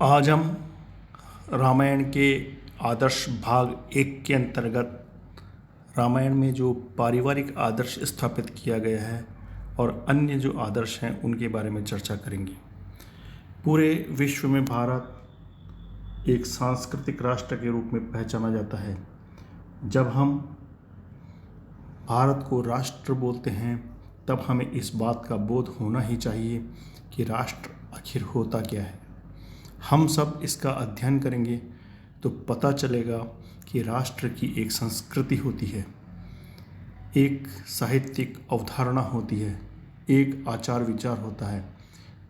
आज हम रामायण के आदर्श भाग 1 के अंतर्गत रामायण में जो पारिवारिक आदर्श स्थापित किया गया है और अन्य जो आदर्श हैं उनके बारे में चर्चा करेंगे। पूरे विश्व में भारत एक सांस्कृतिक राष्ट्र के रूप में पहचाना जाता है। जब हम भारत को राष्ट्र बोलते हैं तब हमें इस बात का बोध होना ही चाहिए कि राष्ट्र आखिर होता क्या है। हम सब इसका अध्ययन करेंगे तो पता चलेगा कि राष्ट्र की एक संस्कृति होती है, एक साहित्यिक अवधारणा होती है, एक आचार विचार होता है,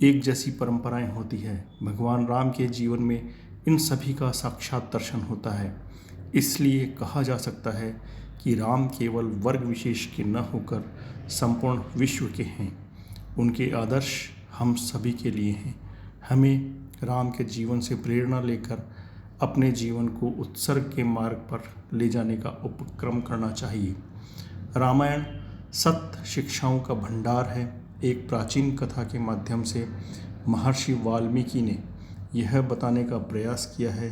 एक जैसी परंपराएं होती है। भगवान राम के जीवन में इन सभी का साक्षात दर्शन होता है। इसलिए कहा जा सकता है कि राम केवल वर्ग विशेष के न होकर संपूर्ण विश्व के हैं। उनके आदर्श हम सभी के लिए हैं। हमें राम के जीवन से प्रेरणा लेकर अपने जीवन को उत्सर्ग के मार्ग पर ले जाने का उपक्रम करना चाहिए। रामायण सत्य शिक्षाओं का भंडार है। एक प्राचीन कथा के माध्यम से महर्षि वाल्मीकि ने यह बताने का प्रयास किया है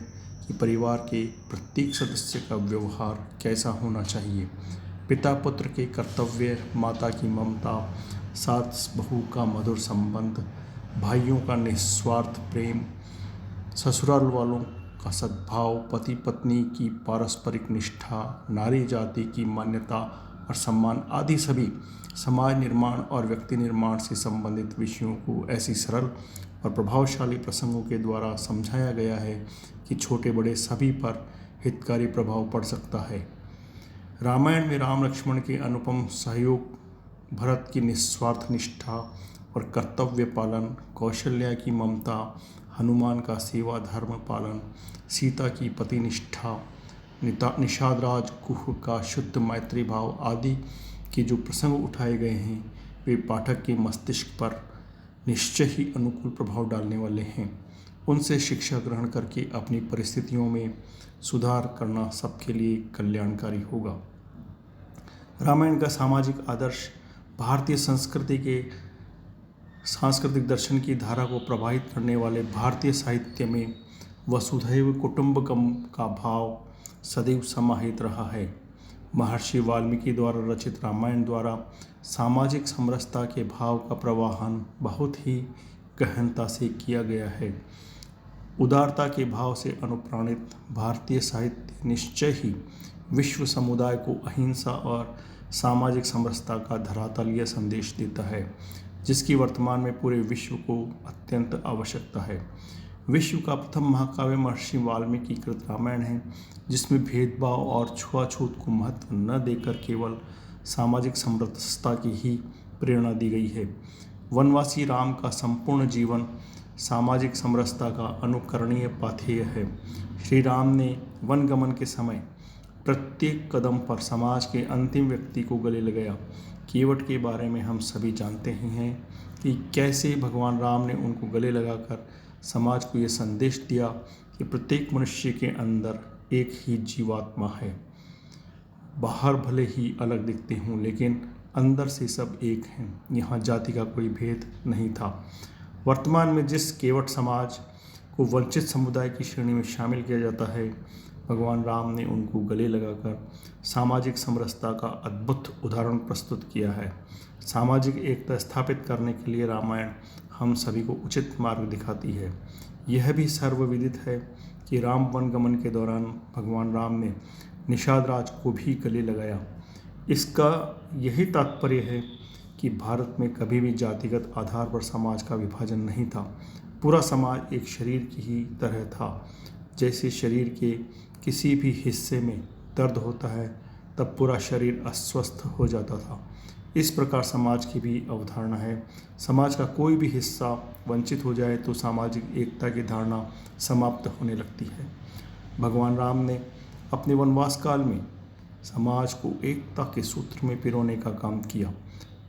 कि परिवार के प्रत्येक सदस्य का व्यवहार कैसा होना चाहिए। पिता पुत्र के कर्तव्य, माता की ममता, सास बहू का मधुर संबंध, भाइयों का निस्वार्थ प्रेम, ससुराल वालों का सद्भाव, पति पत्नी की पारस्परिक निष्ठा, नारी जाति की मान्यता और सम्मान आदि सभी समाज निर्माण और व्यक्ति निर्माण से संबंधित विषयों को ऐसी सरल और प्रभावशाली प्रसंगों के द्वारा समझाया गया है कि छोटे बड़े सभी पर हितकारी प्रभाव पड़ सकता है। रामायण में राम लक्ष्मण के अनुपम सहयोग, भरत की निस्वार्थ निष्ठा और कर्तव्य पालन, कौशल्या की ममता, हनुमान का सेवा धर्म पालन, सीता की पति निष्ठा, निषाद राज कुह का शुद्ध मैत्री भाव आदि के जो प्रसंग उठाए गए हैं वे पाठक के मस्तिष्क पर निश्चय ही अनुकूल प्रभाव डालने वाले हैं। उनसे शिक्षा ग्रहण करके अपनी परिस्थितियों में सुधार करना सबके लिए कल्याणकारी होगा। रामायण का सामाजिक आदर्श भारतीय संस्कृति के सांस्कृतिक दर्शन की धारा को प्रभावित करने वाले भारतीय साहित्य में वसुधैव कुटुंबकम का भाव सदैव समाहित रहा है। महर्षि वाल्मीकि द्वारा रचित रामायण द्वारा सामाजिक समरसता के भाव का प्रवाहन बहुत ही गहनता से किया गया है। उदारता के भाव से अनुप्राणित भारतीय साहित्य निश्चय ही विश्व समुदाय को अहिंसा और सामाजिक समरसता का धरातलीय संदेश देता है, जिसकी वर्तमान में पूरे विश्व को अत्यंत आवश्यकता है। विश्व का प्रथम महाकाव्य महर्षि वाल्मीकि कृत रामायण है, जिसमें भेदभाव और छुआछूत को महत्व न देकर केवल सामाजिक समरसता की ही प्रेरणा दी गई है। वनवासी राम का संपूर्ण जीवन सामाजिक समरसता का अनुकरणीय पाथेय है। श्री राम ने वनगमन के समय प्रत्येक कदम पर समाज के अंतिम व्यक्ति को गले लगाया। केवट के बारे में हम सभी जानते ही हैं कि कैसे भगवान राम ने उनको गले लगाकर समाज को ये संदेश दिया कि प्रत्येक मनुष्य के अंदर एक ही जीवात्मा है। बाहर भले ही अलग दिखते हों लेकिन अंदर से सब एक हैं। यहाँ जाति का कोई भेद नहीं था। वर्तमान में जिस केवट समाज को वंचित समुदाय की श्रेणी में शामिल किया जाता है, भगवान राम ने उनको गले लगाकर सामाजिक समरसता का अद्भुत उदाहरण प्रस्तुत किया है। सामाजिक एकता स्थापित करने के लिए रामायण हम सभी को उचित मार्ग दिखाती है। यह भी सर्वविदित है कि राम वनगमन के दौरान भगवान राम ने निषाद राज को भी गले लगाया। इसका यही तात्पर्य है कि भारत में कभी भी जातिगत आधार पर समाज का विभाजन नहीं था। पूरा समाज एक शरीर की ही तरह था। जैसे शरीर के किसी भी हिस्से में दर्द होता है तब पूरा शरीर अस्वस्थ हो जाता था। इस प्रकार समाज की भी अवधारणा है। समाज का कोई भी हिस्सा वंचित हो जाए तो सामाजिक एकता की धारणा समाप्त होने लगती है। भगवान राम ने अपने वनवास काल में समाज को एकता के सूत्र में पिरोने का काम किया,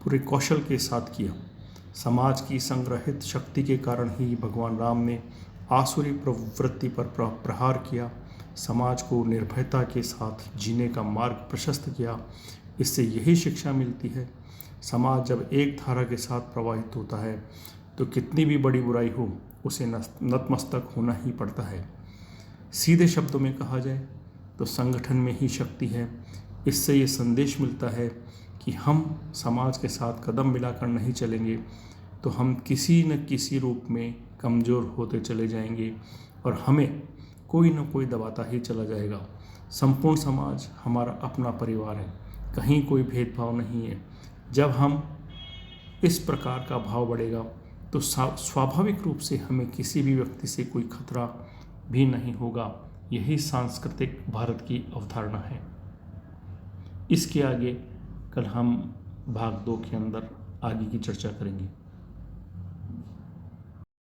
पूरे कौशल के साथ किया। समाज की संग्रहित शक्ति के कारण ही भगवान राम ने आसुरी प्रवृत्ति पर प्रहार किया, समाज को निर्भयता के साथ जीने का मार्ग प्रशस्त किया। इससे यही शिक्षा मिलती है, समाज जब एक धारा के साथ प्रवाहित होता है तो कितनी भी बड़ी बुराई हो उसे नतमस्तक होना ही पड़ता है। सीधे शब्दों में कहा जाए तो संगठन में ही शक्ति है। इससे ये संदेश मिलता है कि हम समाज के साथ कदम मिलाकर नहीं चलेंगे तो हम किसी न किसी रूप में कमज़ोर होते चले जाएंगे और हमें कोई न कोई दबाता ही चला जाएगा। संपूर्ण समाज हमारा अपना परिवार है, कहीं कोई भेदभाव नहीं है। जब हम इस प्रकार का भाव बढ़ेगा तो स्वाभाविक रूप से हमें किसी भी व्यक्ति से कोई खतरा भी नहीं होगा। यही सांस्कृतिक भारत की अवधारणा है। इसके आगे कल हम भाग 2 के अंदर आगे की चर्चा करेंगे।